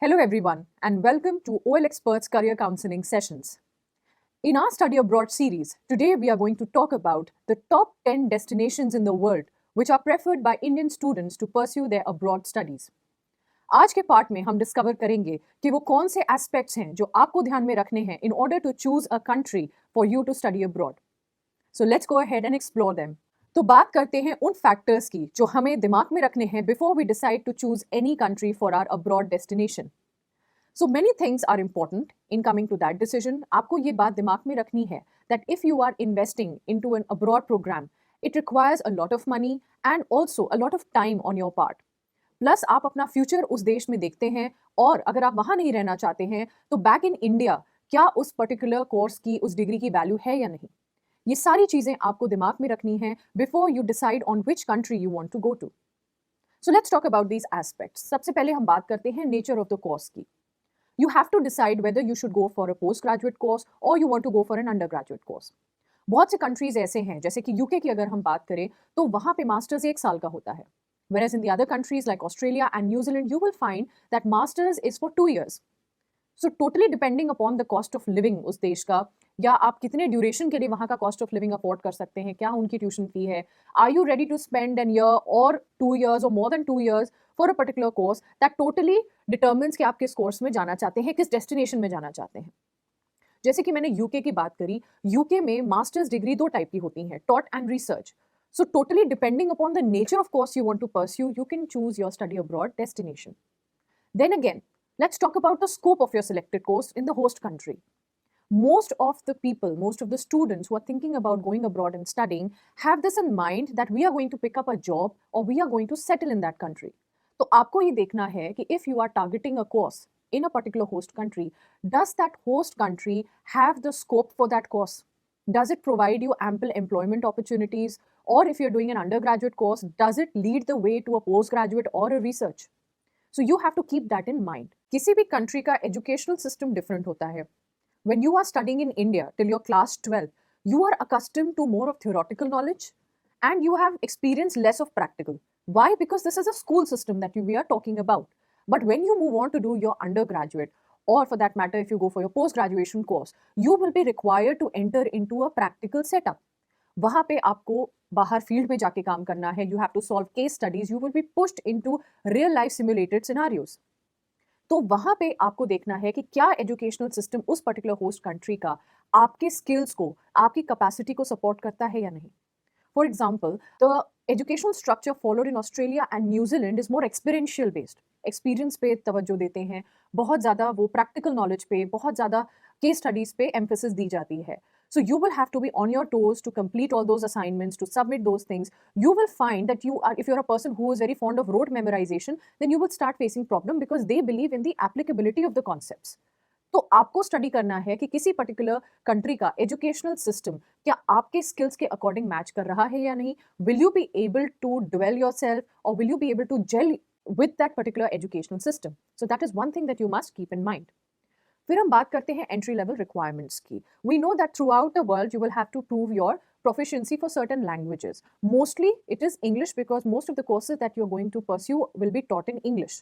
Hello everyone and welcome to OLExpert's Career Counseling Sessions. In our Study Abroad series, today we are going to talk about the top 10 destinations in the world which are preferred by Indian students to pursue their abroad studies. आज के part में हम discover करेंगे कि वो कौन से aspects हैं जो आपको ध्यान में रखने हैं in order to choose a country for you to study abroad. So let's go ahead and explore them. तो बात करते हैं उन फैक्टर्स की जो हमें दिमाग में रखने हैं before we decide to choose any country for our abroad destination. So many things are important in coming to that decision. आपको ये बात दिमाग में रखनी है that if you are investing into an abroad program, it requires a lot of money and also a lot of time on your part. Plus आप अपना future उस देश में देखते हैं और अगर आप वहाँ नहीं रहना चाहते हैं तो बैक इन इंडिया क्या उस पर्टिकुलर कोर्स की, उस डिग्री की वैल्यू है या नहीं. ये सारी चीजें आपको दिमाग में रखनी है before you decide on which country you want to go to. So let's talk about these aspects. सबसे पहले हम बात करते हैं नेचर ऑफ द कोर्स की. You have to decide whether you should go for a postgraduate course or you want to go for an undergraduate course. बहुत से countries ऐसे हैं जैसे कि यूके की अगर हम बात करें तो वहाँ पे मास्टर्स 1 साल का होता है. Whereas in the other countries like Australia and New Zealand, you will find that masters is for 2 years. So totally depending upon the cost of living उस देश का, या आप कितने ड्यूरेशन के लिए वहाँ का कॉस्ट ऑफ लिविंग अफोर्ड कर सकते हैं, क्या उनकी ट्यूशन फी है, are you ready to spend an year और 2 years और more than 2 years for a particular course, that totally determines कि आप किस कोर्स में जाना चाहते हैं, किस डेस्टिनेशन में जाना चाहते हैं. जैसे कि मैंने यूके की बात करी, यूके में मास्टर्स डिग्री 2 टाइप की होती हैं, taught and research. So totally depending upon the nature of course you want to pursue, you can choose your study abroad destination. Then again, let's talk about the scope of your selected course in the host country. Most of the people, most of the students who are thinking about going abroad and studying have this in mind that we are going to pick up a job or we are going to settle in that country. तो आपको ये देखना है कि if you are targeting a course in a particular host country, does that host country have the scope for that course? Does it provide you ample employment opportunities? Or if you're doing an undergraduate course, does it lead the way to a postgraduate or a research? So you have to keep that in mind. किसी भी country का educational system different होता है. When you are studying in India till your class 12, you are accustomed to more of theoretical knowledge and you have experienced less of practical. Why? Because this is a school system that we are talking about. But when you move on to do your undergraduate, or for that matter if you go for your post-graduation course, you will be required to enter into a practical setup. वहाँ पे आपको बाहर field में जाके काम करना है. You have to solve case studies, you will be pushed into real life simulated scenarios. तो वहाँ पे आपको देखना है कि क्या एजुकेशनल सिस्टम उस पर्टिकुलर होस्ट कंट्री का आपके स्किल्स को, आपकी कैपेसिटी को सपोर्ट करता है या नहीं. For example, the educational structure followed in Australia and New Zealand is more experiential based. Experience पे तवज्जो देते हैं, बहुत ज़्यादा वो प्रैक्टिकल नॉलेज पे, बहुत ज़्यादा केस स्टडीज़ पे एम्फेसिस दी जाती है. So you will have to be on your toes to complete all those assignments, to submit those things. You will find that you are, if you're a person who is very fond of rote memorization, then you will start facing problem because they believe in the applicability of the concepts. तो आपको study करना है कि किसी particular country का educational system क्या आपके skills के अकॉर्डिंग मैच कर रहा है या नहीं. Will you be able to develop yourself और will you be able to gel with that particular educational system. So that is one thing that you must keep in mind. फिर हम बात करते हैं entry level requirements की. We know that throughout the world you will have to prove your proficiency for certain languages. Mostly it is English because most of the courses that you're going to pursue will be taught in English.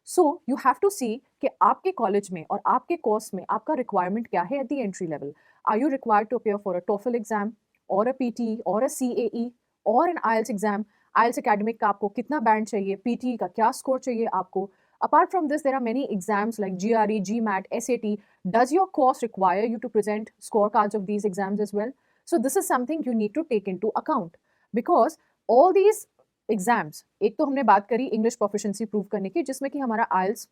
So you have to see कि आपके college में और आपके course में आपका requirement क्या है at the entry level. Are you required to appear for a TOEFL exam or a PT or a CAE or an IELTS exam? IELTS academic का आपको कितना बैंड चाहिए, PT का क्या स्कोर चाहिए आपको. Apart from this, there are many exams like GRE, GMAT, SAT. Does your course require you to present scorecards of these exams as well? So this is something you need to take into account because all these exams, एक तो हमने बात करी English proficiency prove करने की जिसमें कि हमारा IELTS,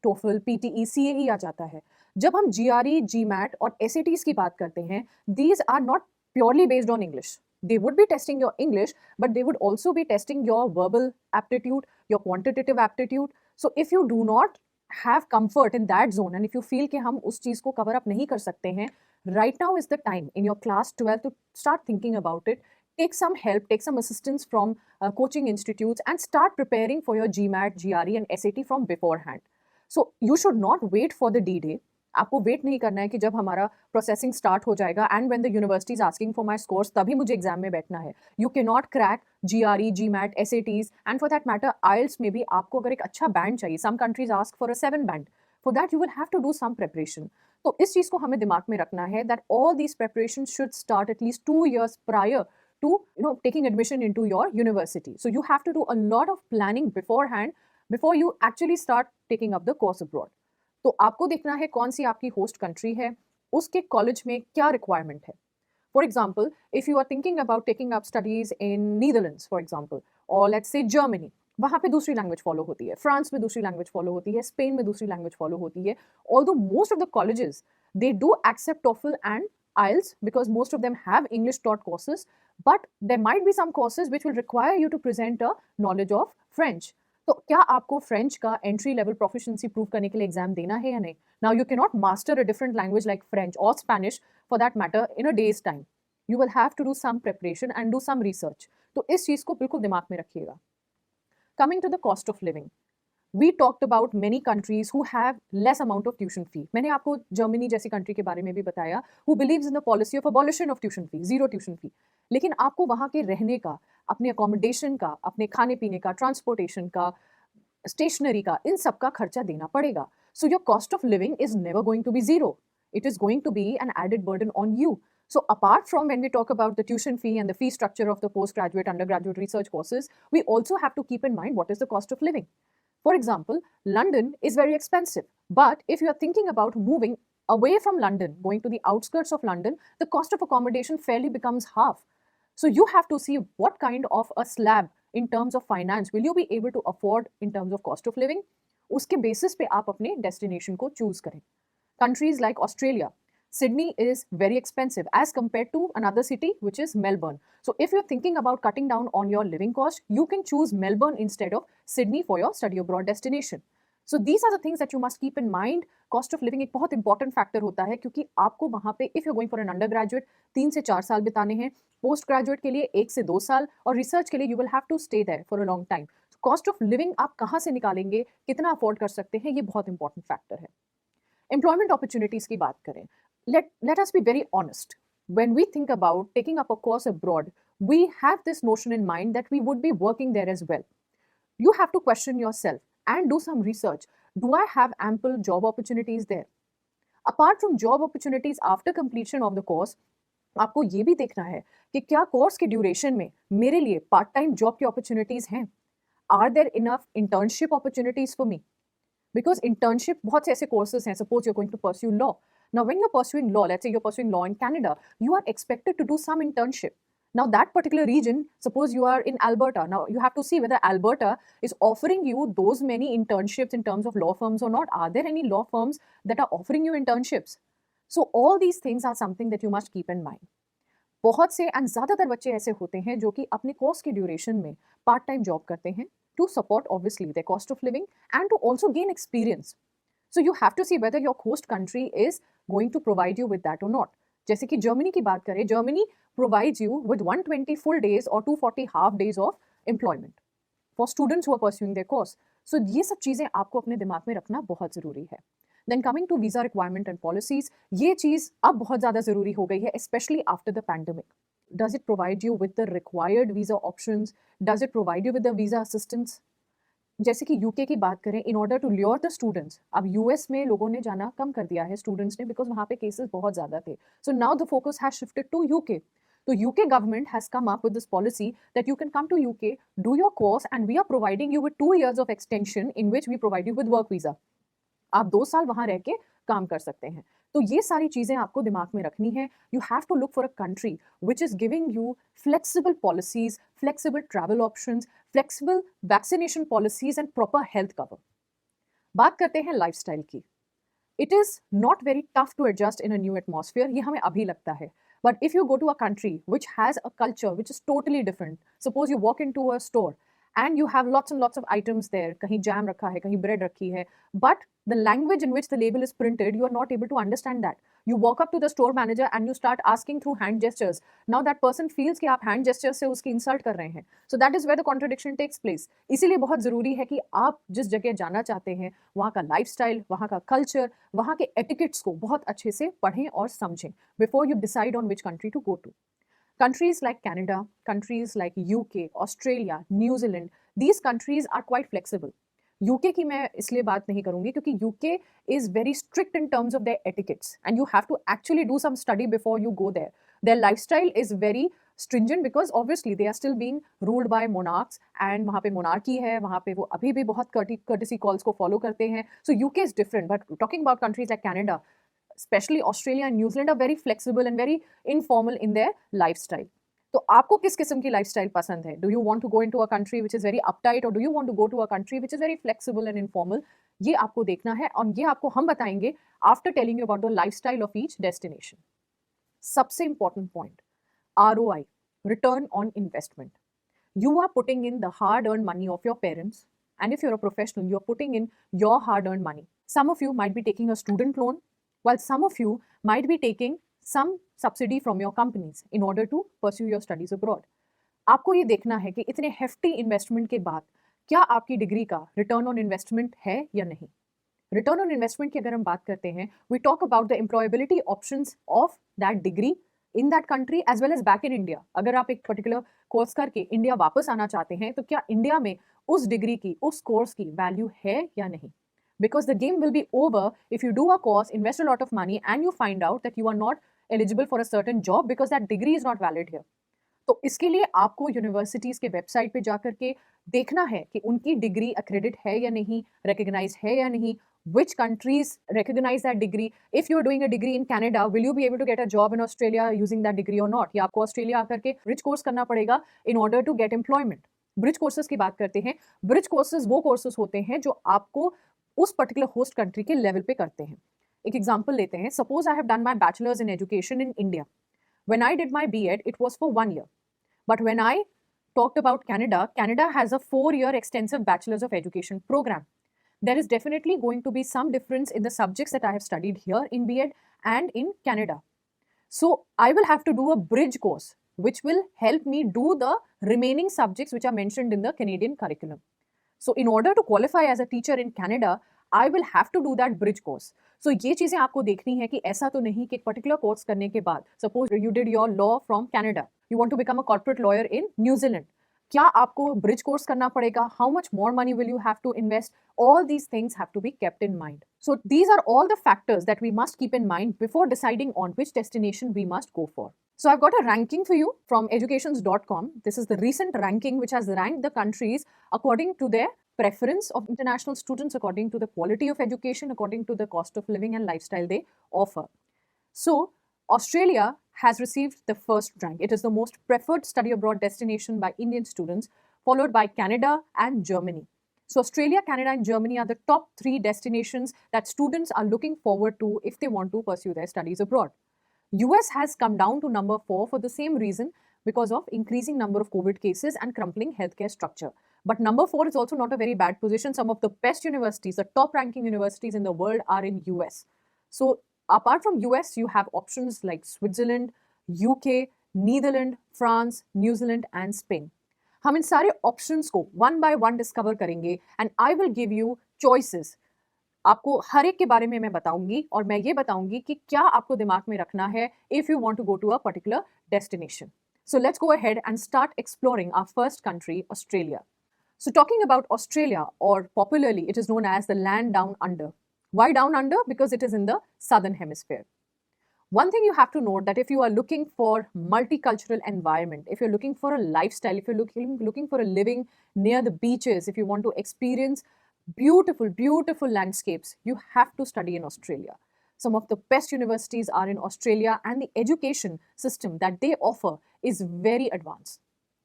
TOEFL, PTE, CAE आ जाता है. जब हम GRE, GMAT और SATs की बात करते हैं, these are not purely based on English. They would be testing your English, but they would also be testing your verbal aptitude, your quantitative aptitude. So if you do not have comfort in that zone and if you feel कि हम उस चीज़ को cover up नहीं कर सकते हैं, right now is the time in your class 12 to start thinking about it. Take some help, take some assistance from coaching institutes and start preparing for your GMAT, GRE and SAT from beforehand. So you should not wait for the D-Day. आपको wait नहीं करना है कि जब हमारा processing start हो जाएगा and when the university is asking for my scores तभी मुझे एग्जाम में बैठना है. You can not crack GRE, GMAT, SATs and for that matter IELTS में भी आपको अगर एक अच्छा बैंड चाहिए, some countries ask for a 7 band, for that you will have to do some preparation. तो इस चीज़ को हमें दिमाग में रखना है that all these preparation should start at least 2 years prior to taking admission into your university. So you have to do a lot of planning beforehand before you actually start taking up the course abroad. तो आपको देखना है कौन सी आपकी host country है, उसके college में क्या रिक्वायरमेंट है. For example, if you are thinking about taking up studies in Netherlands for example, और लेट्स से जर्मनी, वहाँ पे दूसरी लैंग्वेज फॉलो होती है, फ्रांस में दूसरी लैंग्वेज फॉलो होती है, स्पेन में दूसरी लैंग्वेज फॉलो होती है. Although most of the colleges they do accept TOEFL and IELTS because most of them have English taught courses, but there might be some courses which will require you to present a knowledge of French. तो क्या आपको French का entry level proficiency prove करने के लिए exam देना है या नहीं? Now you can not master a different language like French और Spanish for that matter in a day's time. You will have to do some preparation and do some research. तो इस चीज़ को बिल्कुल दिमाग में रखिएगा. Coming to the cost of living, we talked about many countries who have less amount of tuition fee. मैंने आपको जर्मनी जैसी कंट्री के बारे में भी बताया, who believes in the policy of abolition of tuition fee, zero tuition fee. लेकिन आपको वहाँ के रहने का, अपने अकोमोडेशन का, अपने खाने पीने का, ट्रांसपोर्टेशन का, स्टेशनरी का, इन सब का खर्चा देना पड़ेगा. So your cost of living is never going to be zero. It is going to be an added burden on you. So apart from when we talk about the tuition fee and the fee structure of the postgraduate, undergraduate research courses, we also have to keep in mind what is the cost of living. For example, London is very expensive, but if you are thinking about moving away from London, going to the outskirts of London, the cost of accommodation fairly becomes half. So you have to see what kind of a slab in terms of finance will you be able to afford in terms of cost of living. उसके basis पे आप अपने destination को choose करें. Countries like Australia, Sydney is very expensive as compared to another city which is Melbourne. So if you're thinking about cutting down on your living cost, you can choose Melbourne instead of Sydney for your study abroad destination. So these are the things that you must keep in mind. Cost of living एक बहुत important factor होता है क्योंकि आपको वहाँ पे if you're going for an undergraduate 3 से 4 साल बिताने हैं, पोस्ट ग्रेजुएट के लिए 1 से 2 साल और रिसर्च के लिए you will have to stay there for a long time. So cost of living आप कहाँ से निकालेंगे, कितना अफोर्ड कर सकते हैं, ये बहुत इंपॉर्टेंट फैक्टर है. एम्प्लॉयमेंट अपॉर्चुनिटीज़ की बात करें, let us be very honest. When we think about taking up a course abroad, we have this notion in mind that we would be working there as well. You have to question yourself and do some research. Do I have ample job opportunities there? Apart from job opportunities after completion of the course, आपको ये भी देखना है कि क्या course के duration में मेरे लिए पार्ट टाइम जॉब की अपॉर्चुनिटीज़ हैं. Are there enough internship opportunities for me? Because internship, बहुत से ऐसे courses हैं, suppose you're going to pursue law. Now, when you're pursuing law, let's say you're pursuing law in Canada, you are expected to do some internship. Now, that particular region, suppose you are in Alberta. Now, you have to see whether Alberta is offering you those many internships in terms of law firms or not. Are there any law firms that are offering you internships? So, all these things are something that you must keep in mind. बहुत से and ज़्यादातर बच्चे ऐसे होते हैं जो कि अपने कोर्स के ड्यूरेशन में पार्ट टाइम जॉब करते हैं to support obviously their cost of living and to also gain experience. So you have to see whether your host country is going to provide you with that or not. जैसे कि Germany की बात करें, Germany provides you with 120 full days or 240 half days of employment for students who are pursuing their course. So ये सब चीज़ें आपको अपने दिमाग में रखना बहुत ज़रूरी है. Then coming to visa requirement and policies, ये चीज़ अब बहुत ज़्यादा ज़रूरी हो गई है, especially after the pandemic. Does it provide you with the required visa options? Does it provide you with the visa assistance? जैसे कि यूके की बात करें, in order to lure the students, अब यूएस में लोगों ने जाना कम कर दिया है स्टूडेंट्स ने बिकॉज वहाँ पे केसेस बहुत ज़्यादा थे. So now the focus has shifted to UK. तो UK government has come up with this policy that you can come to UK, do your course and we are providing you with 2 years of extension in which we provide you with work visa. आप 2 साल वहाँ रह के काम कर सकते हैं. तो ये सारी चीज़ें आपको दिमाग में रखनी है. You have to look for a country which is giving you flexible policies, flexible travel options, flexible vaccination policies and proper health cover. बात करते हैं लाइफस्टाइल की. It is not very tough to adjust in a new atmosphere, ये हमें अभी लगता है. But if you go to a country which has a culture which is totally different, suppose you walk into a store and you have lots and lots of items there. Kahin jam rakha hai, kahin bread rakhi hai, but the language in which the label is printed, you are not able to understand that. You walk up to the store manager and you start asking through hand gestures. Now that person feels कि आप hand gestures से उसकी insult कर रहे हैं. So that is where the contradiction takes place. इसीलिए बहुत ज़रूरी है कि आप जिस जगह जाना चाहते हैं, वहाँ का lifestyle, वहाँ का culture, वहाँ के etiquettes को बहुत अच्छे से पढ़ें और समझें before you decide on which country to go to. Countries like Canada, countries like UK, Australia, New Zealand, these countries are quite flexible. UK की मैं इसलिए बात नहीं करूंगी क्योंकि UK is very strict in terms of their etiquettes and you have to actually do some study before you go there. Their lifestyle is very stringent because obviously they are still being ruled by monarchs and वहाँ पे monarchy है, वहाँ पे वो अभी भी बहुत courtesy calls को follow करते हैं. So UK is different, but talking about countries like Canada, especially Australia and New Zealand are very flexible and very informal in their lifestyle. तो आपको किस किस्म की लाइफस्टाइल पसंद है? Do you want to go into a country which is very uptight और do you want to go to a country which is very flexible and informal? ये आपको देखना है और ये आपको हम बताएंगे after telling you about the lifestyle of each destination. सबसे important point, ROI, return on investment. You are putting in the hard-earned money of your parents, and if you're a professional, you're putting in your hard-earned money. Some of you might be taking a student loan, while some of you might be taking some subsidy from your companies in order to pursue your studies abroad. आपको ये देखना है कि इतने hefty investment के बाद क्या आपकी डिग्री का रिटर्न ऑन इन्वेस्टमेंट है या नहीं. रिटर्न ऑन इन्वेस्टमेंट की अगर हम बात करते हैं, we talk about the employability options of that degree in that country as well as back in India. अगर आप एक पर्टिकुलर कोर्स करके इंडिया वापस आना चाहते हैं तो क्या इंडिया में उस डिग्री की, उस कोर्स की वैल्यू है या नहीं. Because the game will be over if you do a course, invest a lot of money and you find out that you are not eligible for a certain job because that degree is not valid here. तो इसके लिए आपको universities के website पे जाकर के देखना है कि उनकी डिग्री accredited है या नहीं, recognized है या नहीं, which countries recognize that degree. If you are doing a degree in Canada, will you be able to get a job in Australia using that degree or not? या आपको Australia आकर के ब्रिज कोर्स करना पड़ेगा in order to get employment. Bridge courses की बात करते हैं. ब्रिज कोर्सेज वो कोर्सेज होते हैं जो आपको उस पर्टिकुलर होस्ट कंट्री के लेवल पे करते हैं. एक एग्जांपल लेते हैं. Suppose I have done my bachelors in education in India. When I did my BEd it was for 1 year, but when I talked about Canada, Canada has a 4-year extensive bachelor's of education program. There is definitely going to be some difference in the subjects that I have studied here in BEd and in Canada. So I will have to do a bridge course which will help me do the remaining subjects which are mentioned in the Canadian curriculum. So in order to qualify as a teacher in Canada, I will have to do that bridge course. So ये चीज़ें आपको देखनी है कि ऐसा तो नहीं कि एक पर्टिकुलर कोर्स करने के बाद, suppose you did your law from Canada, you want to become a corporate lawyer in New Zealand, क्या आपको ब्रिज कोर्स करना पड़ेगा? How much more money will you have to invest? All these things have to be kept in mind. So these are all the factors that we must keep in mind before deciding on which destination we must go for. So I've got a ranking for you from educations.com. This is the recent ranking which has ranked the countries according to their preference of international students, according to the quality of education, according to the cost of living and lifestyle they offer. So Australia has received the first rank. It is the most preferred study abroad destination by Indian students, followed by Canada and Germany. So Australia, Canada and Germany are the top 3 destinations that students are looking forward to if they want to pursue their studies abroad. US has come down to number 4 for the same reason, because of increasing number of COVID cases and crumbling healthcare structure. But number 4 is also not a very bad position. Some of the best universities, the top ranking universities in the world are in US. So apart from US, you have options like Switzerland, UK, Netherlands, France, New Zealand and Spain. हम इन सारे options को one by one discover करेंगे and I will give you choices. आपको हर एक के बारे में मैं बताऊंगी और मैं ये बताऊंगी कि क्या आपको दिमाग में रखना है if you want to go to a particular destination. So let's go ahead and start exploring our first country, Australia. So talking about Australia, or popularly it is known as the land down under. Why down under? Because it is in the southern hemisphere. One thing you have to note, that if you are looking for multicultural environment, if you're looking for a lifestyle, if you're looking for a living near the beaches, if you want to experience beautiful landscapes, you have to study in Australia. Some of the best universities are in Australia and the education system that they offer is very advanced.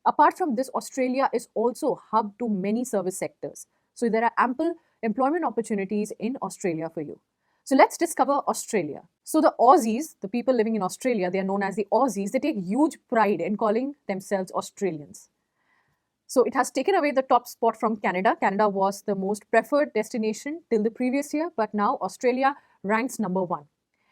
Apart from this, Australia is also hub to many service sectors. So there are ample employment opportunities in Australia for you. So let's discover Australia. So the Aussies, the people living in Australia, they are known as the Aussies. They take huge pride in calling themselves Australians. So it has taken away the top spot from Canada. Canada was the most preferred destination till the previous year, but now Australia ranks number one.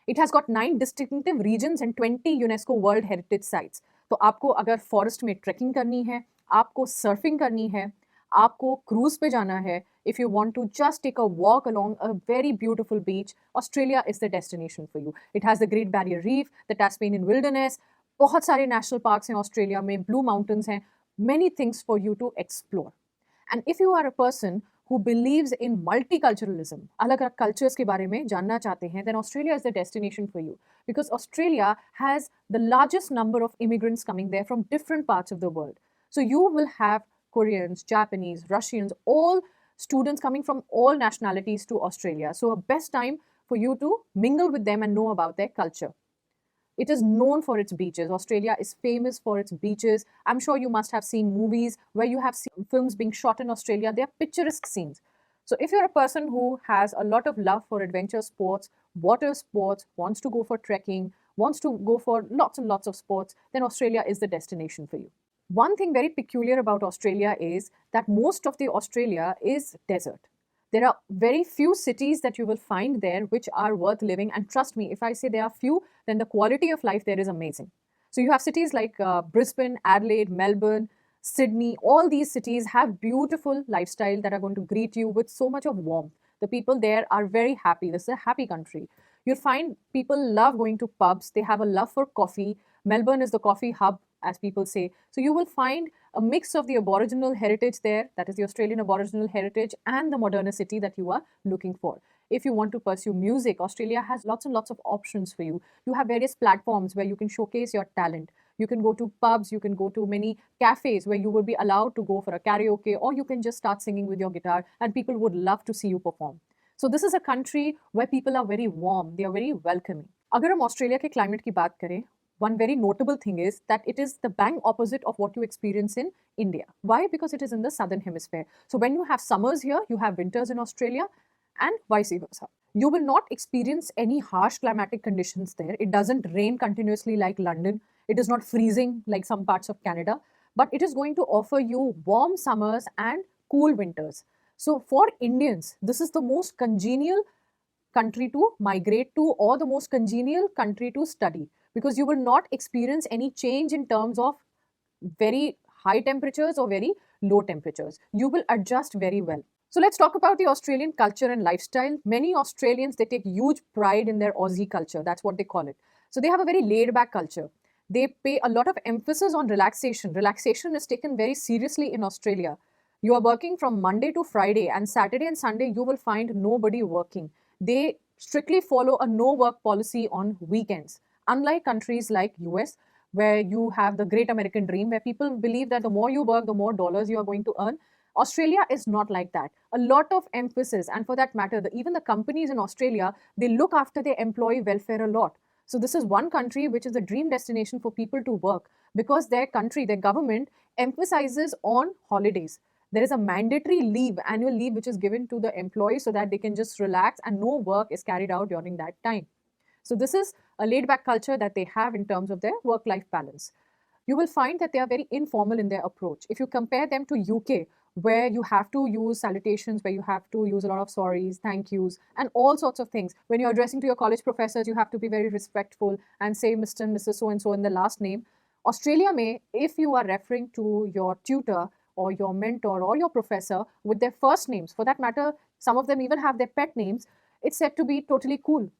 It has got 9 distinctive regions and 20 UNESCO World Heritage Sites. तो आपको अगर forest में trekking करनी है, आपको surfing करनी है, आपको क्रूज पे जाना है, if you want to just take a walk along a very beautiful beach, Australia is the destination for you. It has the Great Barrier Reef, the Tasmanian Wilderness, बहुत सारे नेशनल पार्क्स हैं Australia में, blue mountains हैं, many things for you to explore. And if you are a person who believes in multiculturalism, अलग अलग cultures के बारे में जानना चाहते हैं, then Australia is the destination for you. Because Australia has the largest number of immigrants coming there from different parts of the world. So you will have Koreans, Japanese, Russians, all students coming from all nationalities to Australia. So a best time for you to mingle with them and know about their culture. It is known for its beaches. Australia is famous for its beaches. I'm sure you must have seen movies where you have seen films being shot in Australia. They are picturesque scenes. So if you're a person who has a lot of love for adventure sports, water sports, wants to go for trekking, wants to go for lots and lots of sports, then Australia is the destination for you. One thing very peculiar about Australia is that most of the Australia is desert. There are very few cities that you will find there which are worth living. And trust me, if I say there are few, then the quality of life there is amazing. So you have cities like Brisbane, Adelaide, Melbourne, Sydney. All these cities have beautiful lifestyle that are going to greet you with so much of warmth. The people there are very happy. This is a happy country. You'll find people love going to pubs. They have a love for coffee. Melbourne is the coffee hub, as people say. So you will find a mix of the Aboriginal heritage there, that is the Australian Aboriginal heritage, and the modernity that you are looking for. If you want to pursue music, Australia has lots and lots of options for you. You have various platforms where you can showcase your talent. You can go to pubs, you can go to many cafes where you will be allowed to go for a karaoke, or you can just start singing with your guitar and people would love to see you perform. So this is a country where people are very warm, they are very welcoming. अगर हम Australia के climate की बात करें, one very notable thing is that it is the bang opposite of what you experience in India. Why? Because it is in the southern hemisphere. So when you have summers here, you have winters in Australia and vice versa. You will not experience any harsh climatic conditions there. It doesn't rain continuously like London. It is not freezing like some parts of Canada, but it is going to offer you warm summers and cool winters. So for Indians, this is the most congenial country to migrate to, or the most congenial country to study, because you will not experience any change in terms of very high temperatures or very low temperatures. You will adjust very well. So let's talk about the Australian culture and lifestyle. Many Australians, they take huge pride in their Aussie culture. That's what they call it. So they have a very laid back culture. They pay a lot of emphasis on relaxation. Relaxation is taken very seriously in Australia. You are working from Monday to Friday, and Saturday and Sunday you will find nobody working. They strictly follow a no work policy on weekends. Unlike countries like US, where you have the great American dream, where people believe that the more you work, the more dollars you are going to earn. Australia is not like that. A lot of emphasis, and for that matter, even the companies in Australia, they look after their employee welfare a lot. So this is one country which is a dream destination for people to work, because their country, their government emphasizes on holidays. There is a mandatory leave, annual leave, which is given to the employees so that they can just relax and no work is carried out during that time. So this is a laid back culture that they have in terms of their work-life balance. You will find that they are very informal in their approach. If you compare them to UK, where you have to use salutations, where you have to use a lot of sorries, thank yous, and all sorts of things. When you're addressing to your college professors, you have to be very respectful and say Mr. and Mrs. So-and-so in the last name. Australia may, if you are referring to your tutor or your mentor or your professor with their first names, for that matter, some of them even have their pet names, it's said to be totally cool.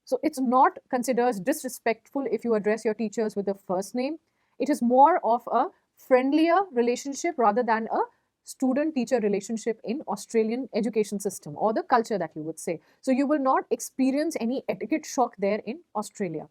So it's not considered disrespectful if you address your teachers with the first name. It is more of a friendlier relationship rather than a student-teacher relationship in Australian education system, or the culture that you would say. So you will not experience any etiquette shock there in Australia.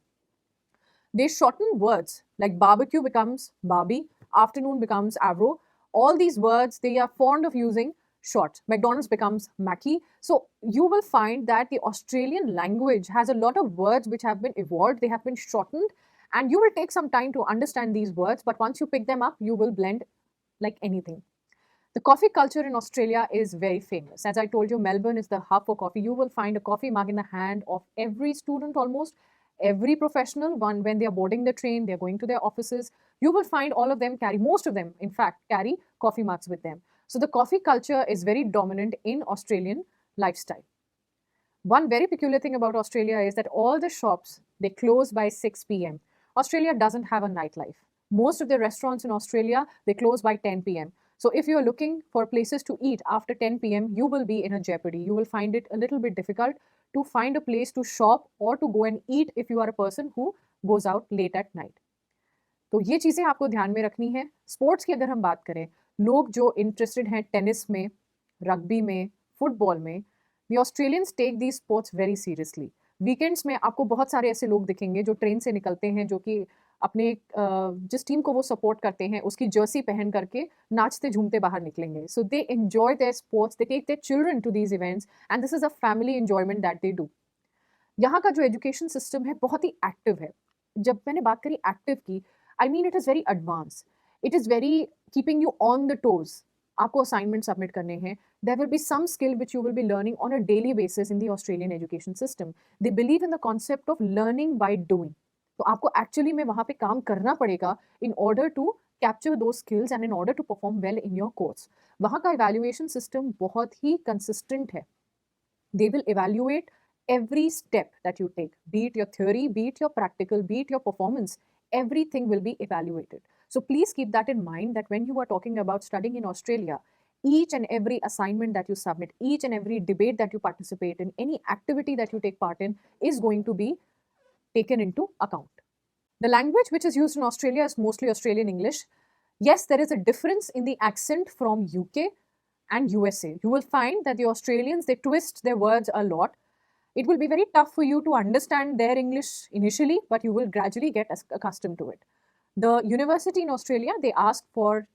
They shorten words, like barbecue becomes Barbie, afternoon becomes Avro. All these words they are fond of using short. McDonald's becomes Mackie. So you will find that the Australian language has a lot of words which have been evolved, they have been shortened, and you will take some time to understand these words, but once you pick them up, you will blend like anything. The coffee culture in Australia is very famous. As I told you, Melbourne is the hub for coffee. You will find a coffee mug in the hand of every student almost. every professional, one when they are boarding the train, they're going to their offices, you will find all of them carry, most of them in fact carry coffee mugs with them. So the coffee culture is very dominant in Australian lifestyle. One very peculiar thing about Australia is that all the shops, they close by 6 p.m. Australia doesn't have a nightlife. Most of the restaurants in Australia, they close by 10 p.m. So if you're looking for places to eat after 10 p.m., you will be in a jeopardy. You will find it a little bit difficult to find a place to shop or to go and eat if you are a person who goes out late at night. तो ये चीज़ें आपको ध्यान में रखनी है. Sports की अगर हम बात करें, लोग जो इंटरेस्टेड हैं टेनिस में, रग्बी में, फुटबॉल में, the Australians take the sports very seriously. Weekends में आपको बहुत सारे ऐसे लोग दिखेंगे जो ट्रेन से निकलते हैं, जो कि अपने जिस टीम को वो सपोर्ट करते हैं उसकी जर्सी पहन करके नाचते झूमते बाहर निकलेंगे. So they enjoy their sports, they take their children to these events and this is a family enjoyment that they do. यहाँ का जो एजुकेशन सिस्टम है बहुत ही एक्टिव है. जब मैंने बात करी एक्टिव की, I mean it is very advance, it is very keeping you on the toes. आपको असाइनमेंट सबमिट करने हैं. There will be some skill which you will be learning on a daily basis in the Australian education system. They believe in the concept of learning by doing. तो आपको actually में वहाँ पे काम करना पड़ेगा in order to capture those skills and in order to perform well in your course. वहाँ का evaluation system बहुत ही consistent है. They will evaluate every step that you take, be it your theory, be it your practical, be it your performance, everything will be evaluated. So please keep that in mind that when you are talking about studying in Australia, each and every assignment that you submit, each and every debate that you participate in, any activity that you take part in is going to be taken into account. The language which is used in Australia is mostly Australian English. Yes, there is a difference in the accent from UK and USA. You will find that the Australians, they twist their words a lot. It will be very tough for you to understand their English initially, but you will gradually get accustomed to it. The university in Australia, they ask for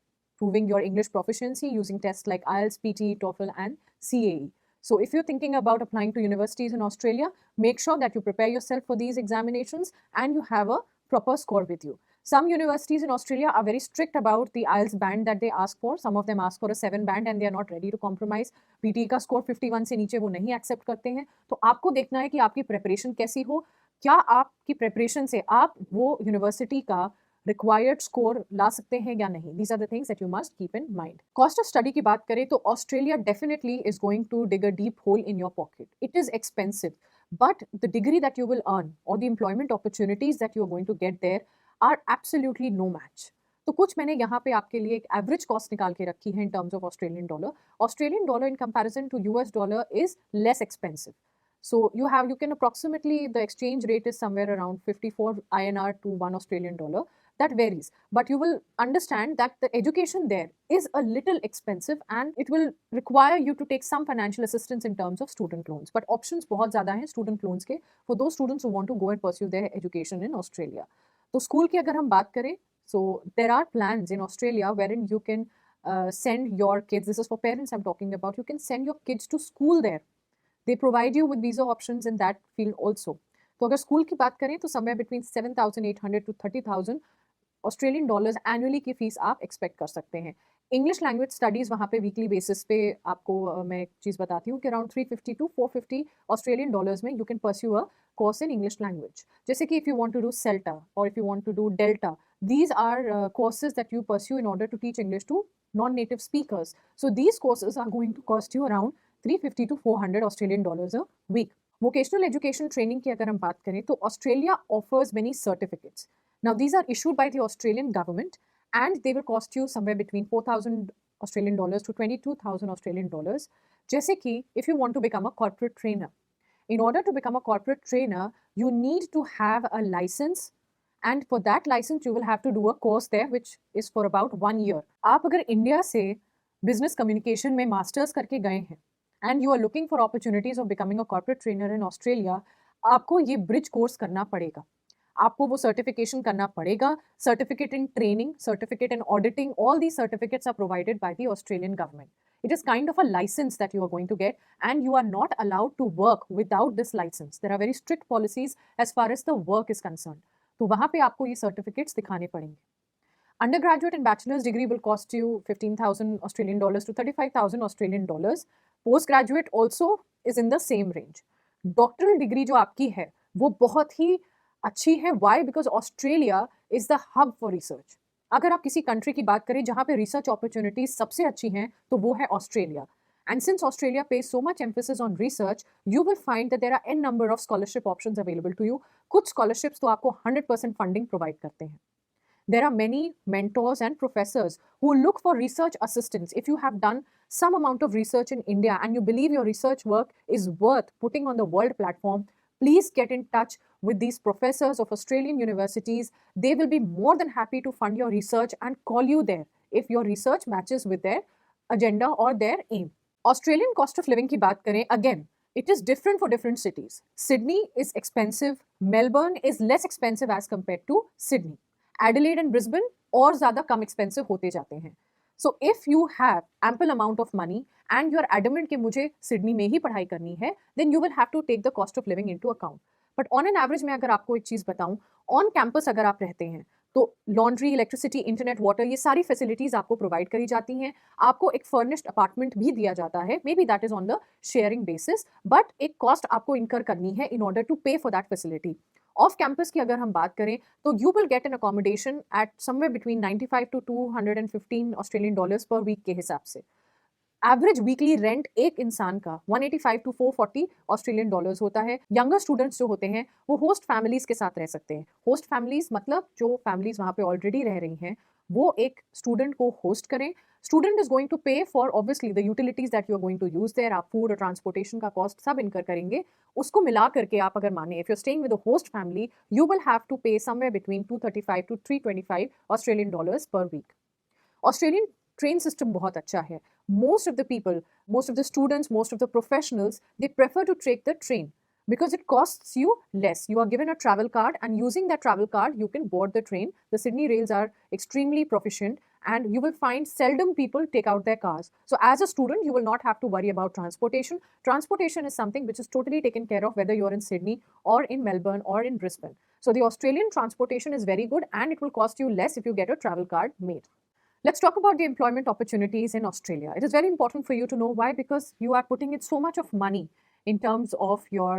proving your English proficiency using tests like IELTS, PT, TOEFL, and CAE. So if you're thinking about applying to universities in Australia, make sure that you prepare yourself for these examinations and you have a proper score with you. Some universities in Australia are very strict about the IELTS band that they ask for. Some of them ask for a 7 band and they are not ready to compromise. PT का score 51 से नीचे वो नहीं accept करते हैं. तो आपको देखना है कि आपकी preparation कैसी हो. क्या आपकी preparation से आप वो university का रिक्वायर्ड स्कोर ला सकते हैं या नहीं. These are the things that you must keep in mind. Cost of study की बात करें तो Australia definitely is going to dig a deep hole in your pocket. It is expensive, but the degree that you will earn और the employment opportunities that you are going to get there are absolutely no match. तो कुछ मैंने यहाँ पे आपके लिए एक average cost निकाल के रखी है in terms of Australian dollar. Australian dollar in comparison to US dollar is less expensive. So you can approximately, the exchange rate is somewhere around 54 INR to $1 Australian dollar. That varies, but you will understand that the education there is a little expensive and it will require you to take some financial assistance in terms of student loans. But options बहुत ज़्यादा हैं student loans के for those students who want to go and pursue their education in Australia. तो school की अगर हम बात करें, so there are plans in Australia wherein you can send your kids. This is for parents I'm talking about. You can send your kids to school there. They provide you with visa options in that field also. तो अगर school की बात करें तो somewhere between 7,800 to 30,000 Australian dollars annually की fees आप expect कर सकते हैं. इंग्लिश लैंग्वेज स्टडीज़ वहाँ पे वीकली बेसिस पे आपको मैं एक चीज़ बताती हूँ कि अराउंड 350 टू 450 ऑस्ट्रेलियन डॉलर्स में you can pursue a course in English language. जैसे कि if you want to do CELTA और if you want to do DELTA, these are courses that you pursue in order to teach English to non-native speakers. So these courses are going to cost you around 350 to 400 Australian dollars a week. Vocational education training की अगर हम बात करें तो Australia offers many certificates. Now these are issued by the Australian government and they will cost you somewhere between 4,000 Australian dollars to 22,000 Australian dollars. जैसे कि if you want to become a corporate trainer. In order to become a corporate trainer, you need to have a license. And for that license, you will have to do a course there, which is for about 1 year. आप अगर India से business communication में masters करके गए हैं, and you are looking for opportunities of becoming a corporate trainer in Australia, आपको ये bridge course करना पड़ेगा. आपको वो certification करना पड़ेगा. Certificate in training, certificate in auditing, all these certificates are provided by the Australian government. It is kind of a license that you are going to get, and you are not allowed to work without this license. There are very strict policies as far as the work is concerned. तो वहाँ पे आपको ये certificates दिखाने पड़ेंगे. Undergraduate and bachelor's degree will cost you 15,000 Australian dollars to 35,000 Australian dollars. Postgraduate also is in the same range. Doctoral degree जो आपकी है वो बहुत ही अच्छी है। Why? Because Australia is the hub for research. अगर आप किसी कंट्री की बात करें जहाँ पे रिसर्च अपॉर्चुनिटीज सबसे अच्छी हैं तो वो है Australia. And since Australia pays so much emphasis on research, you will find that there are n number of scholarship options available to you. कुछ scholarships तो आपको 100% funding provide करते हैं। There are many mentors and professors who look for research assistants. If you have done some amount of research in India and you believe your research work is worth putting on the world platform, please get in touch with these professors of Australian universities. They will be more than happy to fund your research and call you there if your research matches with their agenda or their aim. Australian cost of living की बात करें, again, it is different for different cities. Sydney is expensive. Melbourne is less expensive as compared to Sydney. Adelaide and Brisbane और ज़्यादा कम expensive होते जाते हैं। So if you have ample amount of money and you are adamant कि मुझे Sydney में ही पढ़ाई करनी है, then you will have to take the cost of living into account. But on an average मैं अगर आपको एक चीज़ बताऊं, ऑन कैंपस अगर आप रहते हैं तो लॉन्ड्री, इलेक्ट्रिसिटी, इंटरनेट, वाटर, ये सारी फैसिलिटीज़ आपको प्रोवाइड करी जाती हैं। आपको एक फर्निश्ड अपार्टमेंट भी दिया जाता है, maybe that is on the sharing basis, but एक कॉस्ट आपको इनकर करनी है in order to pay for that facility. Off campus की अगर हम बात करें तो you will get an accommodation at somewhere between 95 to 215 Australian dollars per week के हिसाब से। एवरेज वीकली रेंट एक इंसान का 185 to 440 ऑस्ट्रेलियन डॉलर्स होता है। यंगर स्टूडेंट्स जो होते हैं वो होस्ट फैमिलीज के साथ रह सकते हैं। होस्ट फैमिलीज मतलब जो फैमिलीज वहाँ पे ऑलरेडी रह रही हैं वो एक स्टूडेंट को होस्ट करें। Student is going to pay for obviously the utilities that you are going to use there. आप फूड और ट्रांसपोर्टेशन का कॉस्ट सब इनकर करेंगे। उसको मिला करके आप अगर माने, if you staying with a host family, you will have to pay somewhere between 235 to 325 Australian dollars per week. Australian train system बहुत अच्छा है। Most of the people, most of the students, most of the professionals, they prefer to take the train because it costs you less. You are given a travel card, and using that travel card, you can board the train. The Sydney Rails are extremely proficient, and you will find seldom people take out their cars. So as a student, you will not have to worry about transportation. Transportation is something which is totally taken care of whether you are in Sydney or in Melbourne or in Brisbane. So the Australian transportation is very good, and it will cost you less if you get a travel card made. Let's talk about the employment opportunities in Australia. It is very important for you to know why, because you are putting in so much of money in terms of your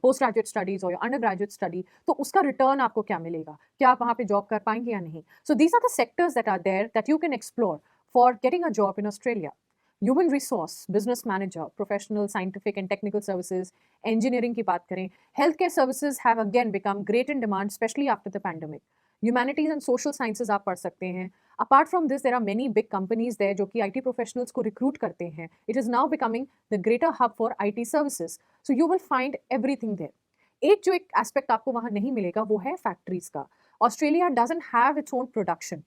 postgraduate studies or your undergraduate study. तो उसका return आपको क्या मिलेगा? क्या आप वहाँ पे job कर पाएंगे या नहीं? So these are the sectors that are there that you can explore for getting a job in Australia. Human resource, business manager, professional, scientific and technical services, engineering की बात करें, healthcare services have again become great in demand, especially after the pandemic. Humanities and social sciences आप पढ़ सकते हैं। Apart from this, there are many big companies there जो कि IT professionals को recruit करते हैं. It is now becoming the greater hub for IT services. So you will find everything there. एक जो एक aspect आपको वहाँ नहीं मिलेगा वो है factories का. Australia doesn't have its own production.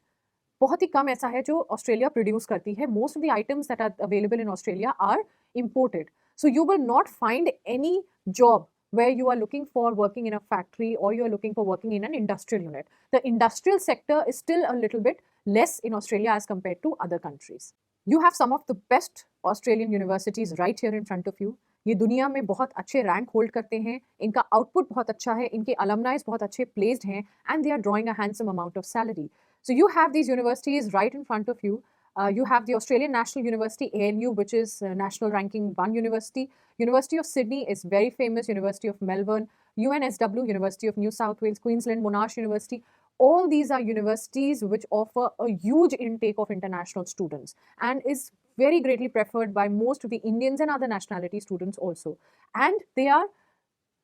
बहुत ही कम ऐसा है जो ऑस्ट्रेलिया प्रोड्यूस करती है. Most of the items that are available in Australia are imported. So you will not find any job where you are looking for working in a factory or you are looking for working in an industrial unit. The industrial sector is still a little bit less in Australia as compared to other countries. You have some of the best Australian universities right here in front of you. ये दुनिया में बहुत अच्छे rank hold करते हैं, इनका output बहुत अच्छा है, इनके अलमनाइज बहुत अच्छे प्लेस्ड हैं, and they are drawing a handsome amount of salary. So you have these universities right in front of you. You have the Australian National University, ANU, which is National Ranking 1 University. University of Sydney is very famous. University of Melbourne, UNSW, University of New South Wales, Queensland, Monash University. All these are universities which offer a huge intake of international students and is very greatly preferred by most of the Indians and other nationality students also. And they are,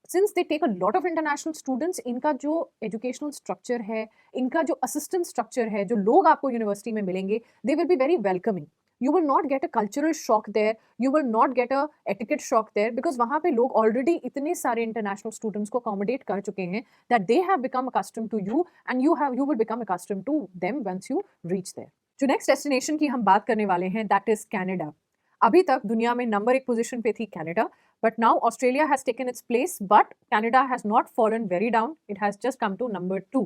since they take a lot of international students, इनका जो educational structure है, इनका जो assistant structure है, जो लोग आपको university में मिलेंगे, they will be very welcoming. You will not get a cultural shock there. You will not get a etiquette shock there because वहाँ पे लोग already इतने सारे international students को accommodate कर चुके हैं that they have become accustomed to you and you will become accustomed to them once you reach there. जो next destination की हम बात करने वाले हैं, that is Canada. अभी तक दुनिया में नंबर 1 पोजीशन पे थी Canada, but now Australia has taken its place, but Canada has not fallen very down. It has just come to number 2.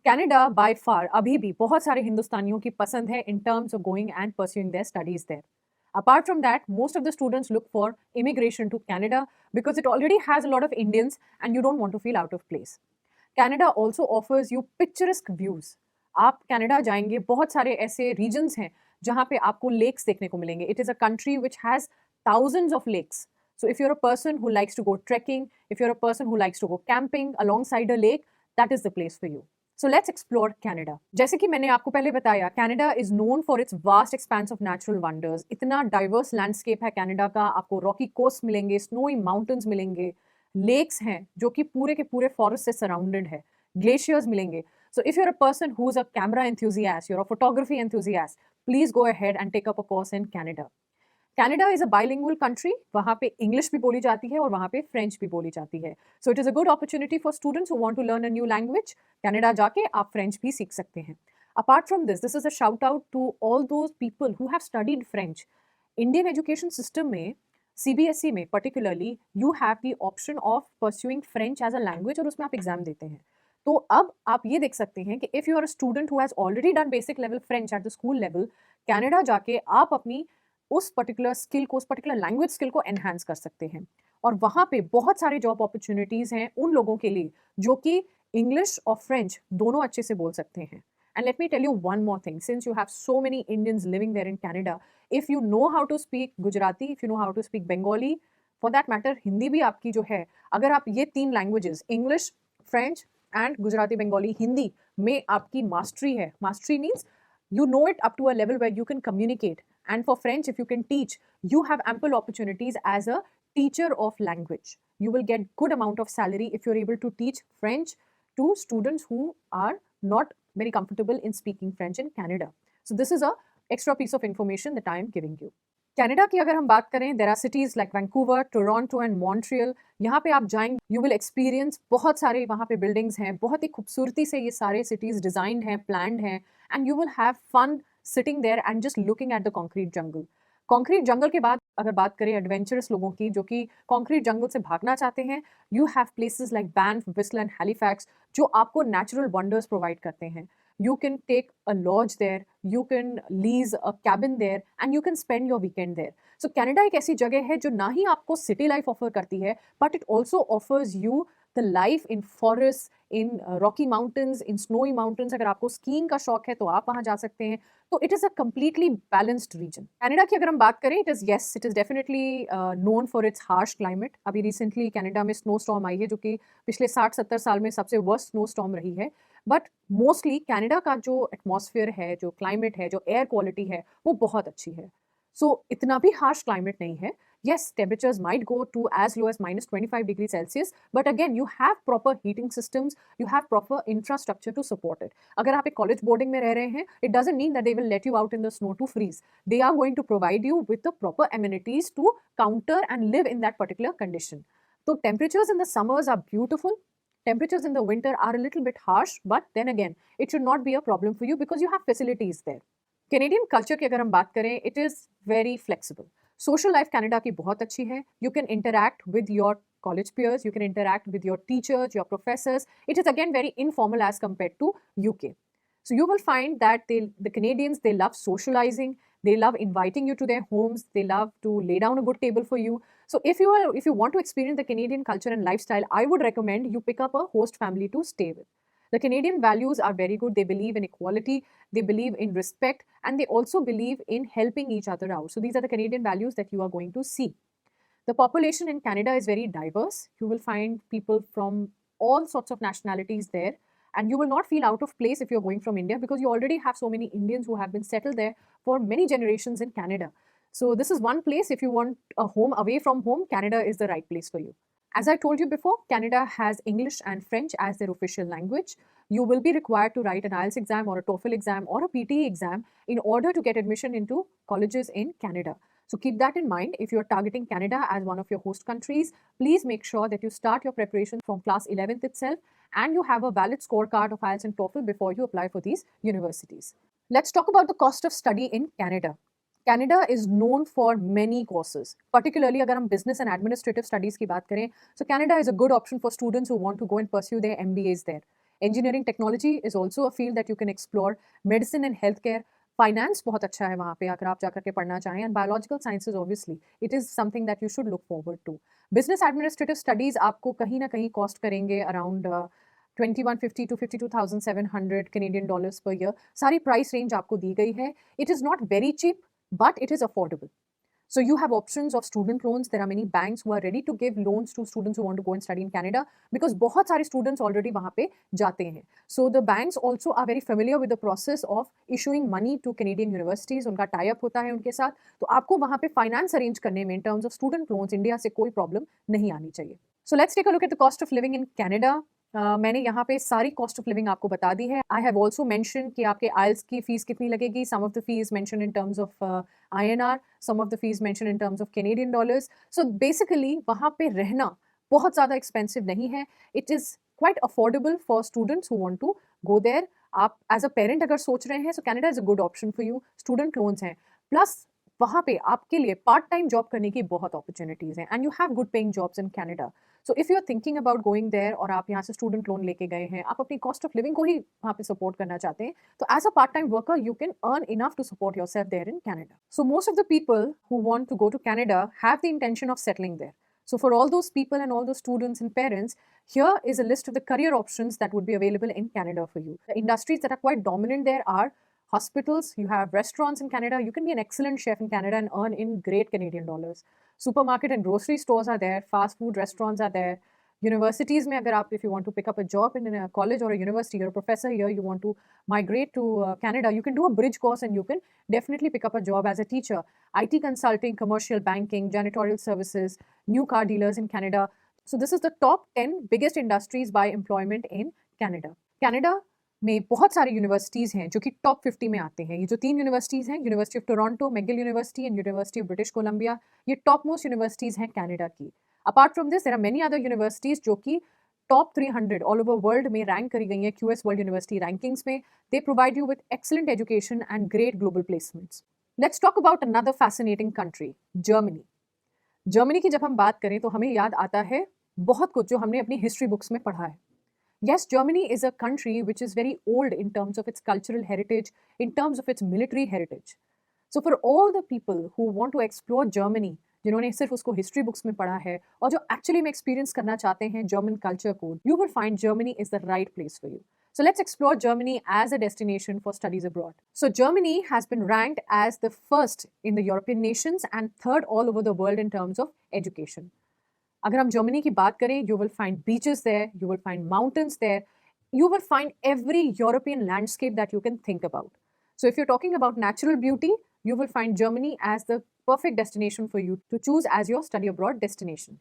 Canada by far अभी भी बहुत सारे हिंदुस्तानियों की पसंद है in terms of going and pursuing their studies there. Apart from that, most of the students look for immigration to Canada because it already has a lot of Indians and you don't want to feel out of place. Canada also offers you picturesque views. आप Canada जाएंगे, बहुत सारे ऐसे regions हैं जहाँ पे आपको lakes देखने को मिलेंगे. It is a country which has thousands of lakes. So if you're a person who likes to go trekking, if you're a person who likes to go camping alongside a lake, that is the place for you. So let's explore Canada. जैसे कि मैंने आपको पहले बताया, Canada is known for its vast expanse of natural wonders. इतना diverse landscape है Canada का, आपको rocky coast मिलेंगे, snowy mountains मिलेंगे, lakes हैं जो कि पूरे के पूरे forest से surrounded है, glaciers मिलेंगे. So if you're a person who's a camera enthusiast, you're a photography enthusiast, please go ahead and take up a course in Canada. Canada is a bilingual country. वहाँ पे English भी बोली जाती है और वहाँ पे French भी बोली जाती है. So it is a good opportunity for students who want to learn a new language. Canada जाके आप French भी सीख सकते हैं. Apart from this is a shout out to all those people who have studied French. Indian education system में CBSE में particularly you have the option of pursuing French as a language और उसमें आप exam देते हैं. तो अब आप ये देख सकते हैं कि if you are a student who has already done basic level French at the school level, Canada जाके आप अपनी उस पर्टिकुलर स्किल को, उस पर्टिकुलर लैंग्वेज स्किल को एनहांस कर सकते हैं. और वहाँ पे बहुत सारे जॉब अपॉर्चुनिटीज़ हैं उन लोगों के लिए जो कि इंग्लिश और फ्रेंच दोनों अच्छे से बोल सकते हैं. And let me tell you one more thing, since you have so many Indians living there in Canada, if you know how to speak Gujarati, if you know how to speak Bengali, for that matter Hindi भी आपकी जो है, अगर आप ये 3 languages English, French and Gujarati Bengali Hindi में आपकी mastery है, mastery means you know it up to a level where you can communicate. And for French, if you can teach, you have ample opportunities as a teacher of language. You will get good amount of salary if you're able to teach French to students who are not very comfortable in speaking French in Canada. So this is a extra piece of information that I am giving you. Canada की अगर हम बात करें, there are cities like Vancouver, Toronto and Montreal. यहाँ पे आप जाएंगे, you will experience बहुत सारे वहाँ पे बिल्डिंग्स हैं, बहुत ही खूबसूरती से ये सारे सिटीज़ डिज़ाइंड हैं, प्लान्ड हैं, and you will have fun sitting there and just looking at the concrete jungle. Concrete jungle के बाद अगर बात करें एडवेंचरस लोगों की जो कि कॉन्क्रीट जंगल से भागना चाहते हैं, you have places like Banff, Whistler and Halifax जो आपको नेचुरल वंडर्स प्रोवाइड करते हैं. You can take a lodge there, you can lease a cabin there and you can spend your weekend there. So Canada एक ऐसी जगह है जो ना ही आपको city life offer करती है, but it also offers you the life in forests, in rocky mountains, in snowy mountains. अगर आपको skiing का शौक है तो आप वहाँ जा सकते हैं. तो it is a completely balanced region. Canada की अगर हम बात करें, it is definitely known for its harsh climate. अभी recently Canada में snowstorm आई है जो कि पिछले 60-70 साल में सबसे worst snowstorm रही है. बट मोस्टली कनाडा का जो एटमॉस्फेयर है, जो क्लाइमेट है, जो एयर क्वालिटी है, वो बहुत अच्छी है. सो इतना भी हार्श क्लाइमेट नहीं है. yes, temperatures might go to as low as -25 degrees Celsius, but again you have proper heating systems, you have proper infrastructure to support it. अगर आप एक college boarding में रह रहे हैं, it doesn't mean that they will let you out in the snow to freeze. They are going to provide you with the proper amenities to counter and live in that particular condition. So temperatures in the summers are beautiful. Temperatures in the winter are a little bit harsh, but then again, it should not be a problem for you because you have facilities there. Canadian culture की अगर हम बात करें, it is very flexible. Social life Canada की बहुत अच्छी है. You can interact with your college peers, you can interact with your teachers, your professors. It is again very informal as compared to UK. So you will find that the Canadians, they love socializing, they love inviting you to their homes, they love to lay down a good table for you. So if you want to experience the Canadian culture and lifestyle, I would recommend you pick up a host family to stay with. The Canadian values are very good. They believe in equality, they believe in respect, and they also believe in helping each other out. So these are the Canadian values that you are going to see. The population in Canada is very diverse. You will find people from all sorts of nationalities there. And you will not feel out of place if you're going from India because you already have so many Indians who have been settled there for many generations in Canada. So this is one place, if you want a home away from home, Canada is the right place for you. As I told you before, Canada has English and French as their official language. You will be required to write an IELTS exam or a TOEFL exam or a PTE exam in order to get admission into colleges in Canada. So keep that in mind. If you are targeting Canada as one of your host countries, please make sure that you start your preparation from class 11th itself and you have a valid scorecard of IELTS and TOEFL before you apply for these universities. Let's talk about the cost of study in Canada. Canada is known for many courses, particularly अगर हम business and administrative studies की बात करें, so Canada is a good option for students who want to go and pursue their MBAs there. Engineering technology is also a field that you can explore. Medicine and healthcare, finance बहुत अच्छा है वहाँ पे अगर आप जाकर के पढ़ना चाहें, and biological sciences obviously, it is something that you should look forward to. Business administrative studies आपको कहीं ना कहीं cost करेंगे around 2150 to 52,700 Canadian dollars per year. सारी price range आपको दी गई है. It is not very cheap, but it is affordable. So you have options of student loans. There are many banks who are ready to give loans to students who want to go and study in Canada because बहुत सारे students already वहाँ पे जाते हैं. So the banks also are very familiar with the process of issuing money to Canadian universities. उनका tie up होता है उनके साथ. तो आपको वहाँ पे finance arrange करने में in terms of student loans India से कोई problem नहीं आनी चाहिए. So let's take a look at the cost of living in Canada. मैंने यहाँ पे सारी कॉस्ट ऑफ लिविंग आपको बता दी है. आई हैव ऑल्सो मैंशन कि आपके आइल्स की फीस कितनी लगेगी. Some of the fees mention in terms of INR, some of the fees mention in terms of Canadian dollars. So basically वहाँ पे रहना बहुत ज़्यादा एक्सपेंसिव नहीं है. It is quite affordable for students who want to go there. आप as a parent अगर सोच रहे हैं so Canada is a good option for you. Student loans हैं, प्लस वहाँ पे आपके लिए पार्ट टाइम जॉब करने की बहुत अपॉर्चुनिटीज़ हैं and you have good paying jobs in Canada. So if you are thinking about going there और आप यहाँ से स्टूडेंट लोन लेके गए हैं, आप अपनी कॉस्ट ऑफ लिविंग को ही वहाँ पे सपोर्ट करना चाहते हैं, तो as a part time worker you can earn enough to support yourself there in Canada. So most of the people who want to go to Canada have the intention of settling there. So for all those people and all those students and parents, here is a list of the career options that would be available in Canada for you. The industries that are quite dominant there are hospitals, you have restaurants in Canada, you can be an excellent chef in Canada and earn in great Canadian dollars. Supermarket and grocery stores are there, fast food restaurants are there. Universities में अगर आप if you want to pick up a job in a college or a university, you're a professor here, you want to migrate to Canada, you can do a bridge course and you can definitely pick up a job as a teacher. IT consulting, commercial banking, janitorial services, new car dealers in Canada. So this is the top 10 biggest industries by employment in Canada. Canada में बहुत सारे universities हैं जो कि top 50 में आते हैं. ये जो 3 यूनिवर्सिटीज़ हैं, University of Toronto, McGill University and University of British Columbia, ये टॉप मोस्ट यूनिवर्सिटीज़ हैं कनाडा की. Apart from this there are many other universities जो कि टॉप 300 ऑल ओवर वर्ल्ड में रैंक करी गई हैं QS वर्ल्ड यूनिवर्सिटी रैंकिंग्स में. They provide you with excellent education and great global placements. Let's talk about another fascinating country, Germany. Germany की जब हम बात करें तो हमें याद आता है बहुत कुछ जो हमने अपनी हिस्ट्री बुक्स में पढ़ा है. Yes, Germany is a country which is very old in terms of its cultural heritage, in terms of its military heritage. So for all the people who want to explore Germany, जिन्होंने सिर्फ उसको history books में पढ़ा है और जो actually में experience करना चाहते हैं जर्मन कल्चर को, you will find Germany is the right place for you. So let's explore Germany as a destination for studies abroad. So Germany has been ranked as the first in the European nations and third all over the world in terms of education. अगर हम Germany की बात करें, you will find beaches there, you will find mountains there, you will find every European landscape that you can think about. So if you're talking about natural beauty, you will find Germany as the perfect destination for you to choose as your study abroad destination.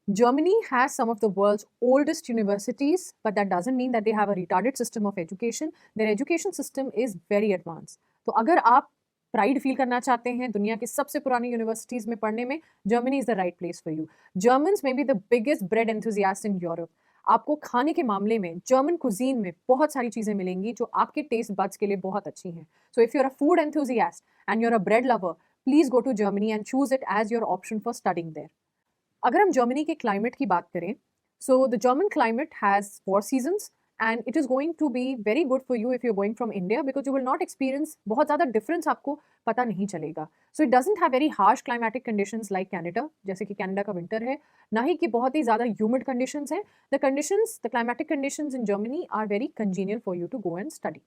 Germany has some of the world's oldest universities, but that doesn't mean that they have a retarded system of education. Their education system is very advanced. तो अगर आप pride feel करना चाहते हैं दुनिया की सबसे पुरानी यूनिवर्सिटीज़ में पढ़ने में, Germany is the right place for you. Germans may be the biggest bread enthusiast in Europe. आपको खाने के मामले में जर्मन कुजीन में बहुत सारी चीज़ें मिलेंगी जो आपके टेस्ट बड्स के लिए बहुत अच्छी हैं. So if you are a food enthusiast and you are a bread lover, please go to Germany and choose it as your option for studying there. अगर हम जर्मनी के क्लाइमेट की बात करें, so the German climate has 4 seasons and it is going to be very good for you if you're going from India because you will not experience बहुत ज़्यादा difference आपको पता नहीं चलेगा. So it doesn't have very harsh climatic conditions like Canada, जैसे कि Canada का winter है, ना ही कि बहुत ही ज़्यादा humid conditions हैं. The climatic conditions in Germany are very congenial for you to go and study.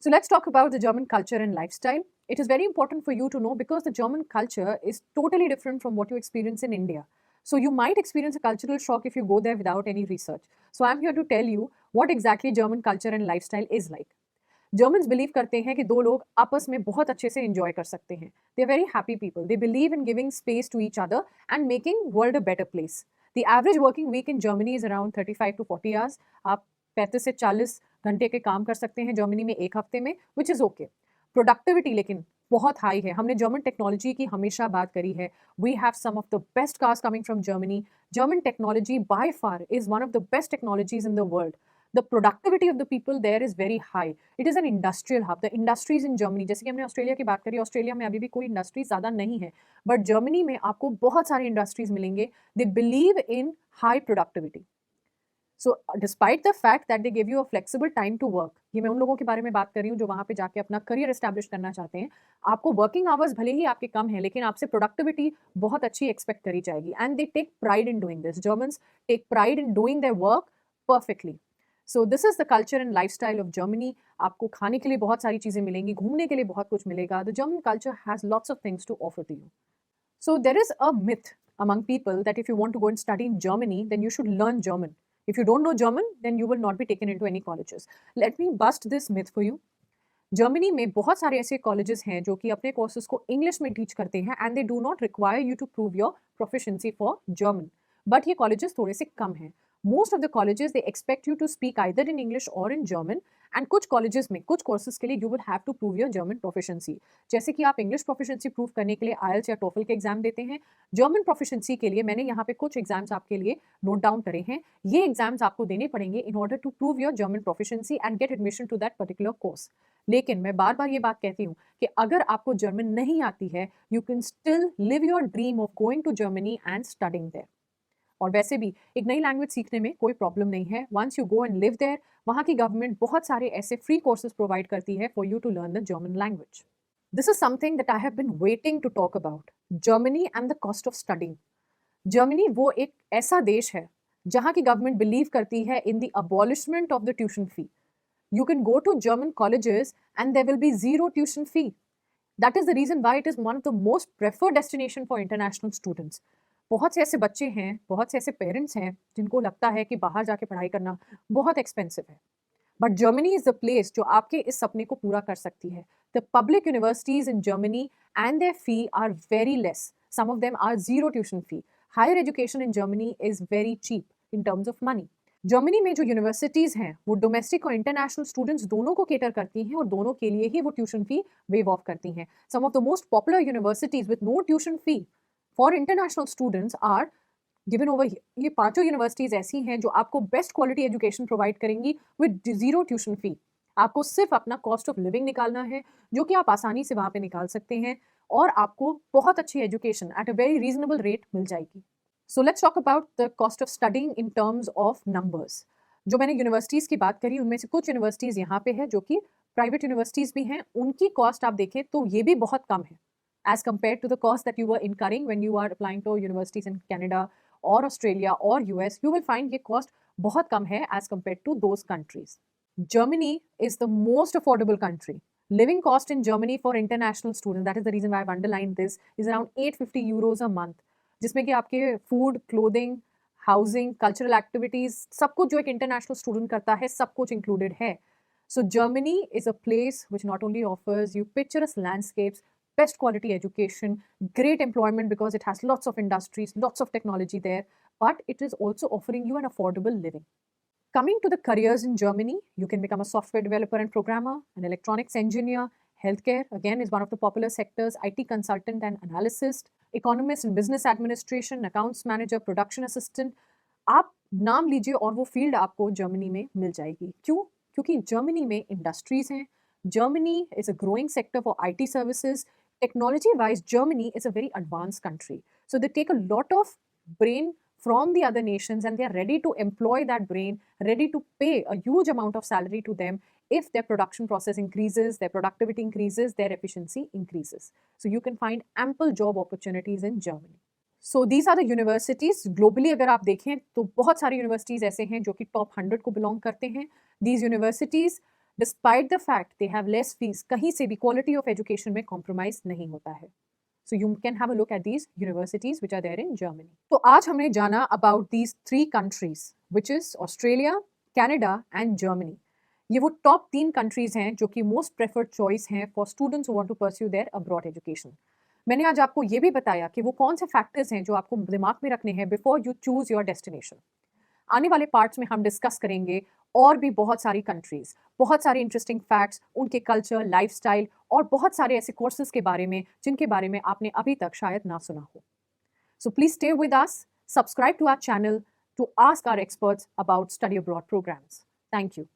So let's talk about the German culture and lifestyle. It is very important for you to know because the German culture is totally different from what you experience in India. So you might experience a cultural shock if you go there without any research. So I'm here to tell you what exactly German culture and lifestyle is like. Germans believe करते हैं कि दो लोग आपस में बहुत अच्छे से enjoy कर सकते हैं. They're very happy people. They believe in giving space to each other and making world a better place. The average working week in Germany is around 35 to 40 hours. आप 35 से 40 घंटे के काम कर सकते हैं जर्मनी में एक हफ्ते में, which is okay. Productivity लेकिन बहुत हाई है. हमने जर्मन टेक्नोलॉजी की हमेशा बात करी है. We have some of the best cars coming from Germany. German technology by far is one of the best technologies in the world. The productivity of the people there is very high. It is an industrial hub. The industries in Germany, जैसे कि हमने Australia की बात करी, Australia में अभी भी कोई इंडस्ट्री ज़्यादा नहीं है, बट जर्मनी में आपको बहुत सारी इंडस्ट्रीज मिलेंगे. They believe in high productivity. So despite the fact that they give you a flexible time to work. ये मैं उन लोगों के बारे में बात कर रही हूँ जो वहाँ पे जाके अपना करियर एस्टैब्लिश करना चाहते हैं. आपको वर्किंग आवर्स भले ही आपके कम हैं, लेकिन आपसे प्रोडक्टिविटी बहुत अच्छी एक्सपेक्ट करी जाएगी. And they take pride in doing this. Germans take pride in doing their work perfectly. So this is the culture and life style of Germany. आपको खाने के लिए बहुत सारी चीज़ें मिलेंगी, घूमने के लिए बहुत कुछ मिलेगा. The German culture has lots of things to offer to you. So there is a myth among people that if you want to go and study in Germany, then you should learn German. If you don't know German, then you will not be taken into any colleges. Let me bust this myth for you. Germany में बहुत सारे ऐसे colleges हैं जो कि अपने courses को English में टीच करते हैं and they do not require you to prove your proficiency for German, but ये कॉलेजेस थोड़े से कम हैं. Most of the colleges they expect you to speak either in English और इन जर्मन, एंड कुछ कॉलेजेस में कुछ कोर्सेज के लिए you will have to prove your German proficiency. जैसे कि आप इंग्लिश प्रोफिशिएंसी प्रूव करने के लिए आयल्स या टोफल के एग्जाम देते हैं, जर्मन प्रोफिशिएंसी के लिए मैंने यहाँ पे कुछ एग्जाम्स आपके लिए नोट डाउन करे हैं. ये एग्जाम्स आपको देने पड़ेंगे in order to prove your German proficiency and get admission to that particular course. लेकिन मैं बार बार ये बात कहती हूँ कि अगर आपको जर्मन नहीं आती है, you can still live your dream of going to Germany and studying there. और वैसे भी एक नई लैंग्वेज सीखने में कोई प्रॉब्लम नहीं है. Once you go and live there, वहाँ की गवर्नमेंट बहुत सारे ऐसे फ्री कोर्सेज प्रोवाइड करती है for you to learn the German language. This is something that I have been waiting to talk about, Germany and the cost of studying. Germany वो एक ऐसा देश है जहाँ की गवर्नमेंट बिलीव करती है in the abolishment of the tuition fee. You can go to German colleges and there will be zero tuition fee. That is the reason why it is one of the most preferred destination for international students. बहुत से ऐसे बच्चे हैं, बहुत से ऐसे parents हैं जिनको लगता है कि बाहर जाके पढ़ाई करना बहुत एक्सपेंसिव है, but Germany is the place जो आपके इस सपने को पूरा कर सकती है. The public universities in Germany and their fee are very less. Some of them are zero tuition fee. Higher education in Germany is very cheap in terms of money. Germany में जो यूनिवर्सिटीज़ हैं वो domestic और international students दोनों को cater करती हैं और दोनों के लिए ही वो ट्यूशन फी वेव ऑफ करती हैं. Some of the most popular universities with no tuition fee for international students are given over here. ये पांचों यूनिवर्सिटीज़ ऐसी हैं जो आपको बेस्ट क्वालिटी एजुकेशन प्रोवाइड करेंगी विद जीरो ट्यूशन फी. आपको सिर्फ अपना कॉस्ट ऑफ लिविंग निकालना है जो कि आप आसानी से वहाँ पे निकाल सकते हैं, और आपको बहुत अच्छी education at a very reasonable rate मिल जाएगी. So let's talk about the cost of studying in terms of numbers. जो मैंने यूनिवर्सिटीज़ की बात करी उनमें से कुछ यूनिवर्सिटीज़ यहाँ पे है जो कि प्राइवेट यूनिवर्सिटीज़ भी हैं. उनकी कॉस्ट आप देखें तो ये भी बहुत कम है as compare to the cost that you are incurring when you are applying to universities in Canada और ऑस्ट्रेलिया और यूएस. यू विल फाइंड ये कॉस्ट बहुत कम है as compare to those countries. Germany is the most affordable country. Living cost in Germany for international students, that is the reason why I've underlined this, is around 850 euros a month. जिसमें कि आपके food, clothing, housing, cultural activities, सब कुछ जो एक international student करता है, सब कुछ इंक्लूडेड है. So Germany is a place which not only offers you picturesque landscapes, best quality education, great employment because it has lots of industries, lots of technology there, but it is also offering you an affordable living. Coming to the careers in Germany, you can become a software developer and programmer, an electronics engineer. Healthcare, again, is one of the popular sectors. IT consultant and analyst, economist in business administration, accounts manager, production assistant. आप नाम लीजिए और वो field आपको Germany में मिल जाएगी. क्यों? क्योंकि जर्मनी में इंडस्ट्रीज हैं. Germany is a growing sector for IT services. Technology wise Germany is a very advance country. So they take a lot of brain from the other nations and they are ready to employ that brain, ready to pay a huge amount of salary to them if their production process increases, their productivity increases, their efficiency increases. So you can find ample job opportunities in Germany. So these are the universities. Globally अगर आप देखें तो बहुत सारी universities ऐसे हैं जो कि top 100 को belong करते हैं. These universities, despite the fact they have less fees, कहीं से भी quality of education में compromise नहीं होता है. So you can have a look at these universities which are there in Germany. तो आज हमने जाना about these three countries, which is Australia, Canada and Germany. ये वो top 3 countries हैं जो कि most preferred choice हैं for students who want to pursue their abroad education. मैंने आज आपको ये भी बताया कि वो कौन से factors हैं जो आपको दिमाग में रखने हैं before you choose your destination. आने वाले पार्ट्स में हम डिस्कस करेंगे और भी बहुत सारी कंट्रीज, बहुत सारे इंटरेस्टिंग फैक्ट्स, उनके कल्चर, लाइफस्टाइल और बहुत सारे ऐसे कोर्सेज के बारे में जिनके बारे में आपने अभी तक शायद ना सुना हो. So please stay with us, subscribe to our channel to ask our experts about study abroad programs. Thank you.